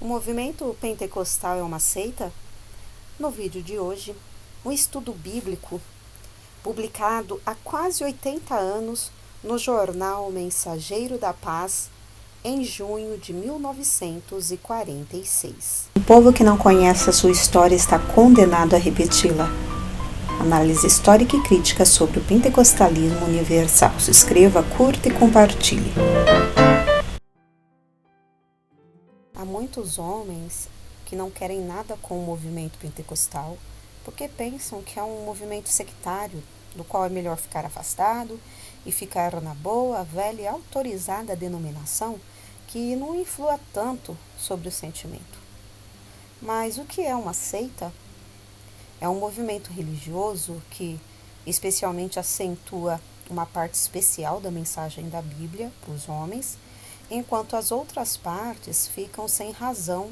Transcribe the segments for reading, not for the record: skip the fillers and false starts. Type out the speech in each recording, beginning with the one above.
O movimento pentecostal é uma seita? No vídeo de hoje, um estudo bíblico publicado há quase 80 anos no jornal Mensageiro da Paz, em junho de 1946. O povo que não conhece a sua história está condenado a repeti-la. Análise histórica e crítica sobre o pentecostalismo universal. Se inscreva, curta e compartilhe. Há muitos homens que não querem nada com o movimento pentecostal porque pensam que é um movimento sectário, do qual é melhor ficar afastado e ficar na boa, velha e autorizada denominação que não influa tanto sobre o sentimento. Mas o que é uma seita? É um movimento religioso que especialmente acentua uma parte especial da mensagem da Bíblia para os homens, enquanto as outras partes ficam sem razão,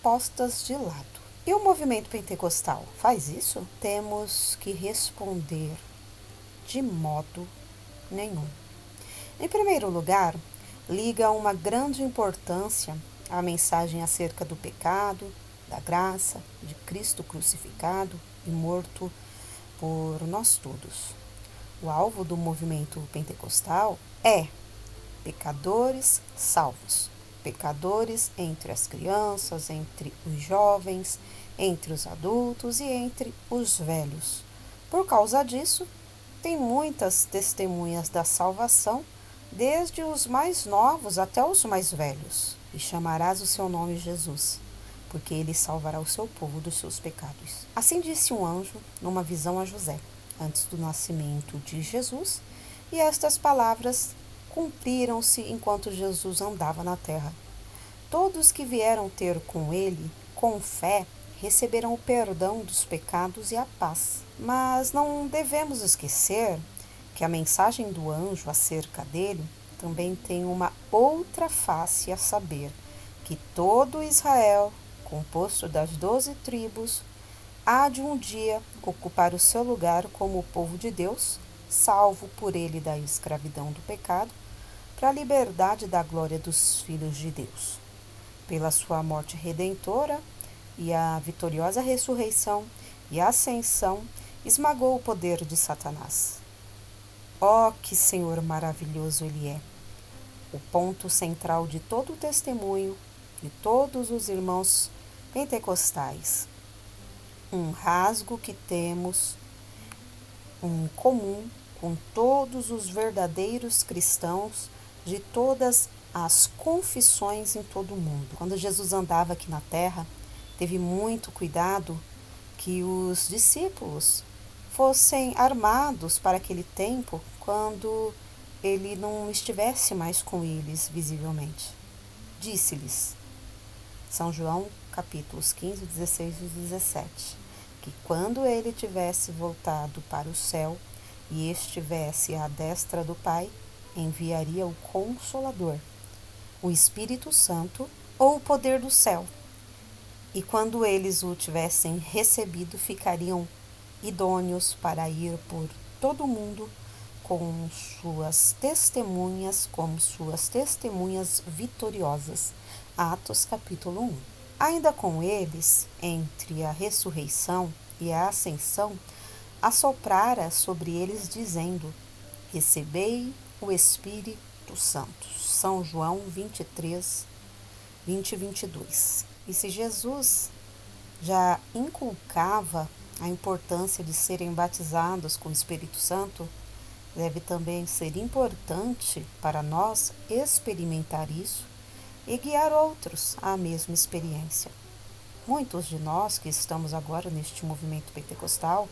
postas de lado. E o movimento pentecostal faz isso? Temos que responder de modo nenhum. Em primeiro lugar, liga uma grande importância à mensagem acerca do pecado, da graça, de Cristo crucificado e morto por nós todos. O alvo do movimento pentecostal é pecadores salvos. Pecadores entre as crianças, entre os jovens, entre os adultos e entre os velhos. Por causa disso, tem muitas testemunhas da salvação, desde os mais novos até os mais velhos. E chamarás o seu nome Jesus, porque ele salvará o seu povo dos seus pecados. Assim disse um anjo numa visão a José, antes do nascimento de Jesus, e estas palavras cumpriram-se enquanto Jesus andava na terra. Todos que vieram ter com ele, com fé, receberão o perdão dos pecados e a paz. Mas não devemos esquecer que a mensagem do anjo acerca dele também tem uma outra face, a saber, que todo Israel, composto das 12 tribos, há de um dia ocupar o seu lugar como o povo de Deus, salvo por ele da escravidão do pecado, para a liberdade da glória dos filhos de Deus. Pela sua morte redentora e a vitoriosa ressurreição e ascensão, esmagou o poder de Satanás. Oh, que Senhor maravilhoso Ele é! O ponto central de todo o testemunho de todos os irmãos pentecostais. Um rasgo que temos em comum com todos os verdadeiros cristãos de todas as confissões em todo o mundo. Quando Jesus andava aqui na terra, teve muito cuidado que os discípulos fossem armados para aquele tempo, quando ele não estivesse mais com eles visivelmente. Disse-lhes, São João, capítulos 15, 16 e 17, que quando ele tivesse voltado para o céu e estivesse à destra do Pai, enviaria o Consolador, o Espírito Santo ou o poder do céu. E quando eles o tivessem recebido, ficariam idôneos para ir por todo o mundo como suas testemunhas vitoriosas. Atos capítulo 1. Ainda com eles, entre a ressurreição e a ascensão, assoprara sobre eles dizendo, recebei o Espírito Santo. São João 23, 20 e 22. E se Jesus já inculcava a importância de serem batizados com o Espírito Santo, deve também ser importante para nós experimentar isso e guiar outros à mesma experiência. Muitos de nós que estamos agora neste movimento pentecostal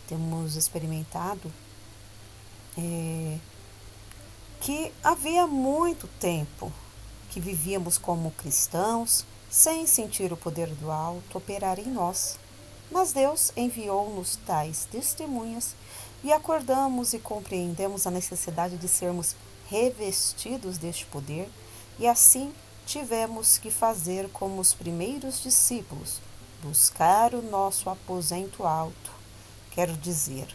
temos experimentado que havia muito tempo que vivíamos como cristãos sem sentir o poder do alto operar em nós. Mas Deus enviou-nos tais testemunhas e acordamos e compreendemos a necessidade de sermos revestidos deste poder e assim tivemos que fazer como os primeiros discípulos, buscar o nosso aposento alto, quero dizer,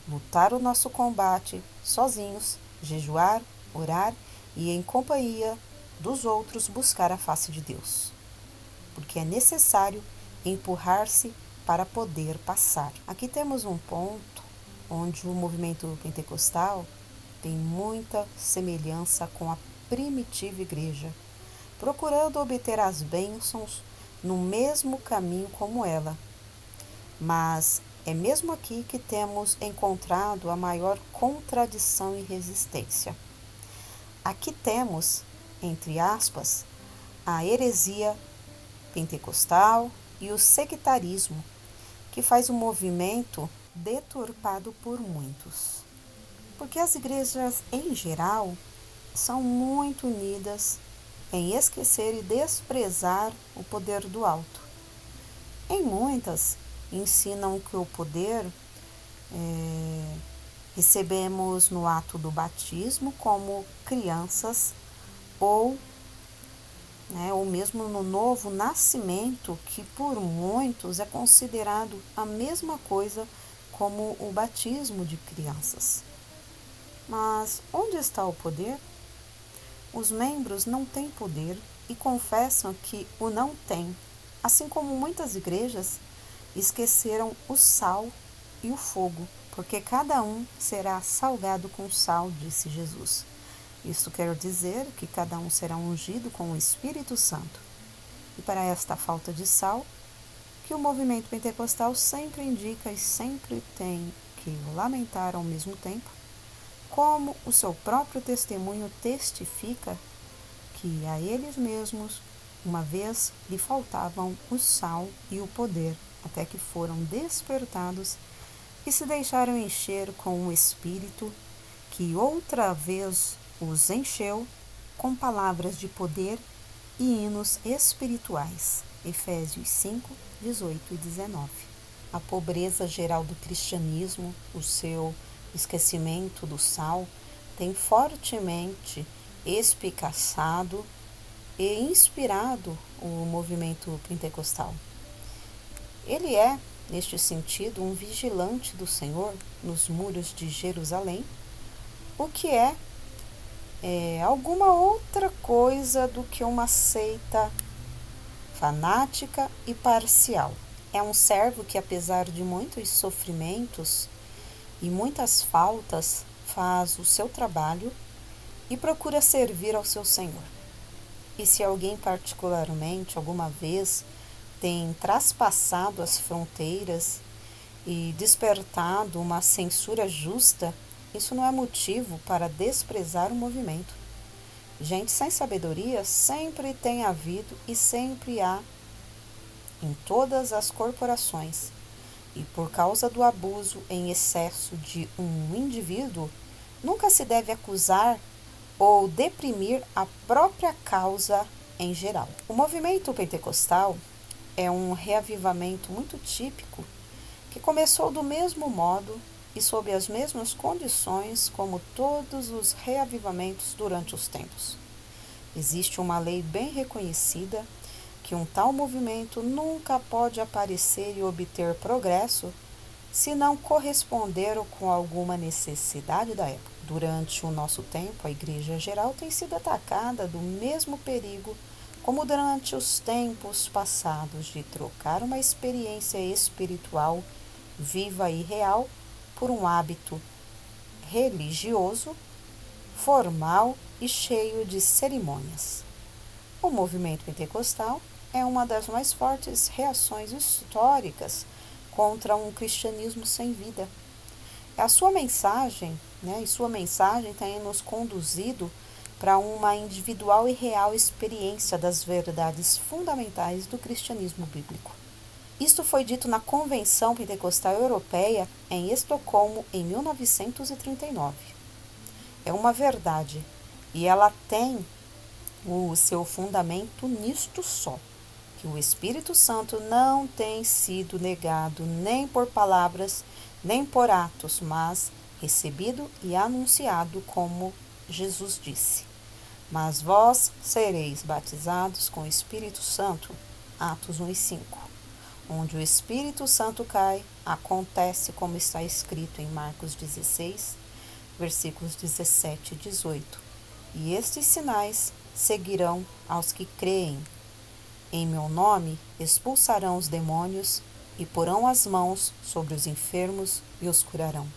lutar o nosso combate sozinhos, jejuar, orar e em companhia dos outros buscar a face de Deus. porque é necessário empurrar-se para poder passar. Aqui temos um ponto onde o movimento pentecostal tem muita semelhança com a primitiva igreja, procurando obter as bênçãos no mesmo caminho como ela. Mas é mesmo aqui que temos encontrado a maior contradição e resistência. Aqui temos, entre aspas, a heresia pentecostal e o sectarismo, que faz o movimento deturpado por muitos. Porque as igrejas, em geral, são muito unidas em esquecer e desprezar o poder do alto. Em muitas, ensinam que o poder recebemos no ato do batismo como crianças ou mesmo no novo nascimento, que por muitos é considerado a mesma coisa como o batismo de crianças. Mas onde está o poder? Os membros não têm poder e confessam que o não têm, assim como muitas igrejas esqueceram o sal e o fogo, porque cada um será salgado com sal, disse Jesus. Isto quer dizer que cada um será ungido com o Espírito Santo. E para esta falta de sal, que o movimento pentecostal sempre indica e sempre tem que lamentar ao mesmo tempo, como o seu próprio testemunho testifica que a eles mesmos, uma vez, lhe faltavam o sal e o poder, até que foram despertados e se deixaram encher com o Espírito, que outra vez os encheu com palavras de poder e hinos espirituais. Efésios 5, 18 e 19. A pobreza geral do cristianismo, o seu esquecimento do sal, tem fortemente espicaçado e inspirado o movimento pentecostal. Ele é, neste sentido, um vigilante do Senhor nos muros de Jerusalém, o que é alguma outra coisa do que uma seita fanática e parcial. É um servo que, apesar de muitos sofrimentos e muitas faltas, faz o seu trabalho e procura servir ao seu Senhor. E se alguém particularmente, alguma vez, tem traspassado as fronteiras e despertado uma censura justa, isso não é motivo para desprezar o movimento. Gente sem sabedoria sempre tem havido e sempre há em todas as corporações. E por causa do abuso em excesso de um indivíduo, nunca se deve acusar ou deprimir a própria causa em geral. O movimento pentecostal é um reavivamento muito típico que começou do mesmo modo e sob as mesmas condições como todos os reavivamentos durante os tempos. Existe uma lei bem reconhecida que um tal movimento nunca pode aparecer e obter progresso se não corresponder com alguma necessidade da época. Durante o nosso tempo, a Igreja geral tem sido atacada do mesmo perigo como durante os tempos passados, de trocar uma experiência espiritual viva e real por um hábito religioso, formal e cheio de cerimônias. O movimento pentecostal é uma das mais fortes reações históricas contra um cristianismo sem vida. A sua mensagem, e sua mensagem tem nos conduzido para uma individual e real experiência das verdades fundamentais do cristianismo bíblico. Isto foi dito na Convenção Pentecostal Europeia em Estocolmo em 1939. É uma verdade e ela tem o seu fundamento nisto só, que o Espírito Santo não tem sido negado nem por palavras, nem por atos, mas recebido e anunciado como Jesus disse. Mas vós sereis batizados com o Espírito Santo, Atos 1 e 5. Onde o Espírito Santo cai, acontece como está escrito em Marcos 16, versículos 17 e 18. E estes sinais seguirão aos que creem. Em meu nome expulsarão os demônios e porão as mãos sobre os enfermos e os curarão.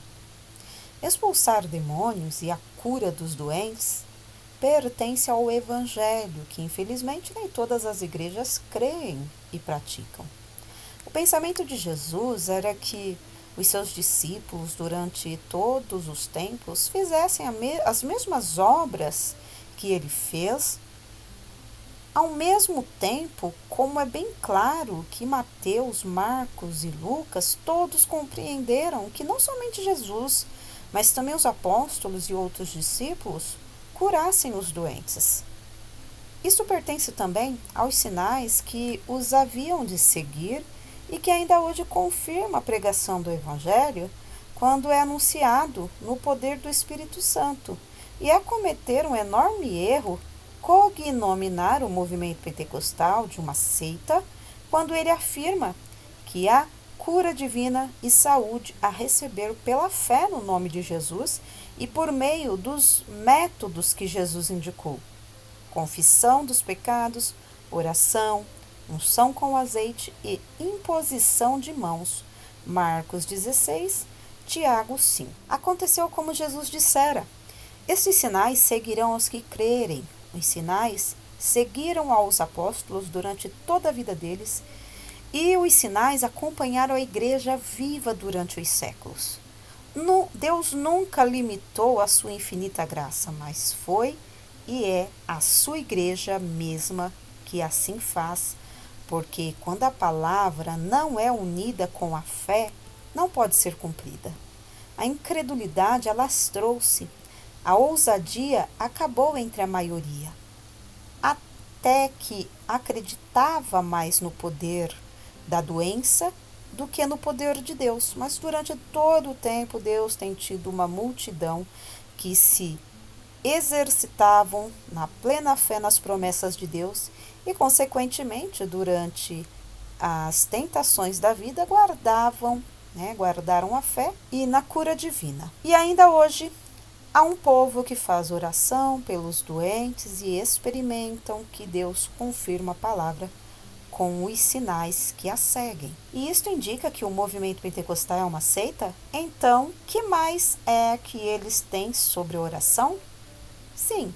Expulsar demônios e a cura dos doentes pertence ao Evangelho, que infelizmente nem todas as igrejas creem e praticam. O pensamento de Jesus era que os seus discípulos, durante todos os tempos, fizessem as mesmas obras que ele fez, ao mesmo tempo, como é bem claro que Mateus, Marcos e Lucas todos compreenderam que não somente Jesus, mas também os apóstolos e outros discípulos curassem os doentes. Isso pertence também aos sinais que os haviam de seguir e que ainda hoje confirma a pregação do Evangelho quando é anunciado no poder do Espírito Santo. E é cometer um enorme erro cognominar o movimento pentecostal de uma seita quando ele afirma que há cura divina e saúde a receber pela fé no nome de Jesus e por meio dos métodos que Jesus indicou: confissão dos pecados, oração, unção com azeite e imposição de mãos. Marcos 16, Tiago 5. Aconteceu como Jesus dissera: estes sinais seguirão aos que crerem. Os sinais seguiram aos apóstolos durante toda a vida deles e os sinais acompanharam a igreja viva durante os séculos. Deus nunca limitou a sua infinita graça, mas foi e é a sua igreja mesma que assim faz, porque quando a palavra não é unida com a fé, não pode ser cumprida. A incredulidade alastrou-se, a ousadia acabou entre a maioria, até que acreditava mais no poder da doença do que no poder de Deus. Mas durante todo o tempo, Deus tem tido uma multidão que se exercitavam na plena fé nas promessas de Deus e, consequentemente, durante as tentações da vida, guardaram a fé e na cura divina. E ainda hoje, há um povo que faz oração pelos doentes e experimentam que Deus confirma a palavra com os sinais que a seguem. E isto indica que o movimento pentecostal é uma seita? Então, que mais é que eles têm sobre a oração? Sim,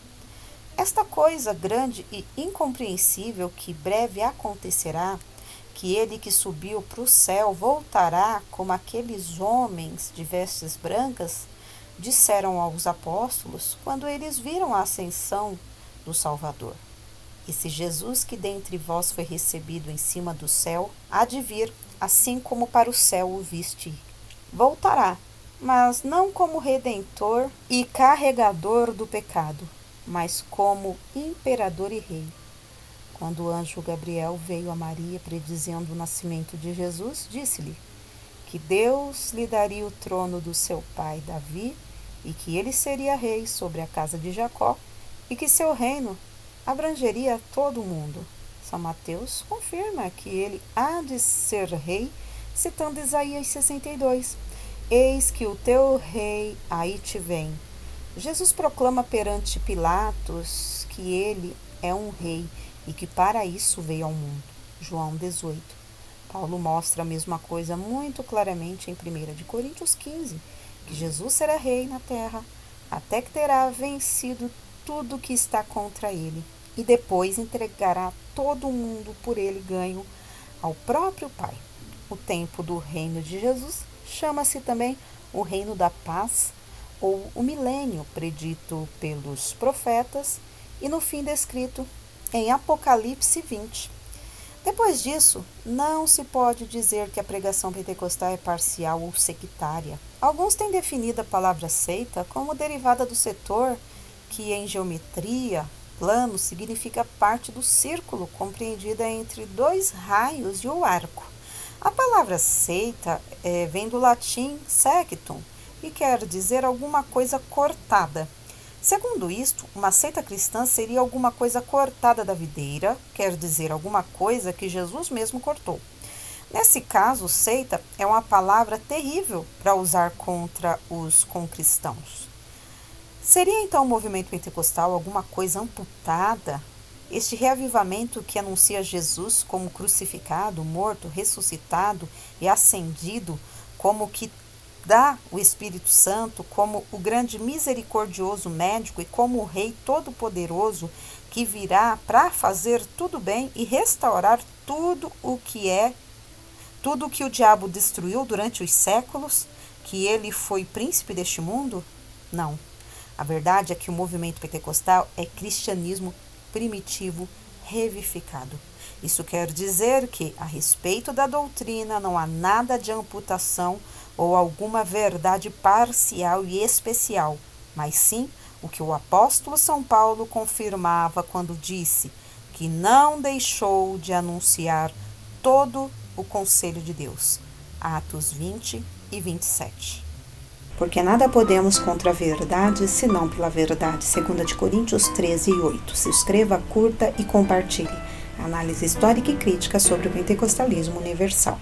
esta coisa grande e incompreensível que breve acontecerá, que ele que subiu para o céu voltará como aqueles homens de vestes brancas, disseram aos apóstolos quando eles viram a ascensão do Salvador. Esse Jesus que dentre vós foi recebido em cima do céu, há de vir, assim como para o céu o viste. Voltará, mas não como redentor e carregador do pecado, mas como imperador e rei. Quando o anjo Gabriel veio a Maria predizendo o nascimento de Jesus, disse-lhe que Deus lhe daria o trono do seu pai Davi e que ele seria rei sobre a casa de Jacó e que seu reino abrangeria todo o mundo. São Mateus confirma que ele há de ser rei, citando Isaías 62. Eis que o teu rei aí te vem. Jesus proclama perante Pilatos que ele é um rei e que para isso veio ao mundo. João 18. Paulo mostra a mesma coisa muito claramente em 1 de Coríntios 15, que Jesus será rei na terra, até que terá vencido tudo que está contra ele, e depois entregará todo o mundo por ele ganho ao próprio Pai. O tempo do reino de Jesus chama-se também o reino da paz, ou o milênio predito pelos profetas e no fim descrito em Apocalipse 20. Depois disso, não se pode dizer que a pregação pentecostal é parcial ou sectária. Alguns têm definido a palavra seita como derivada do setor que em geometria, plano, significa parte do círculo compreendida entre dois raios e o arco. A palavra seita vem do latim sectum e quer dizer alguma coisa cortada. Segundo isto, uma seita cristã seria alguma coisa cortada da videira, quer dizer alguma coisa que Jesus mesmo cortou. Nesse caso, seita é uma palavra terrível para usar contra os concristãos. Seria então o movimento pentecostal alguma coisa amputada? Este reavivamento que anuncia Jesus como crucificado, morto, ressuscitado e ascendido, como que dá o Espírito Santo, como o grande misericordioso médico e como o Rei Todo-Poderoso que virá para fazer tudo bem e restaurar tudo o que o diabo destruiu durante os séculos, que ele foi príncipe deste mundo? Não. A verdade é que o movimento pentecostal é cristianismo primitivo revivificado. Isso quer dizer que, a respeito da doutrina, não há nada de amputação ou alguma verdade parcial e especial, mas sim o que o apóstolo São Paulo confirmava quando disse que não deixou de anunciar todo o conselho de Deus. Atos 20 e 27. Porque nada podemos contra a verdade, senão pela verdade. 2 Coríntios 13 e 8. Se inscreva, curta e compartilhe. Análise histórica e crítica sobre o pentecostalismo universal.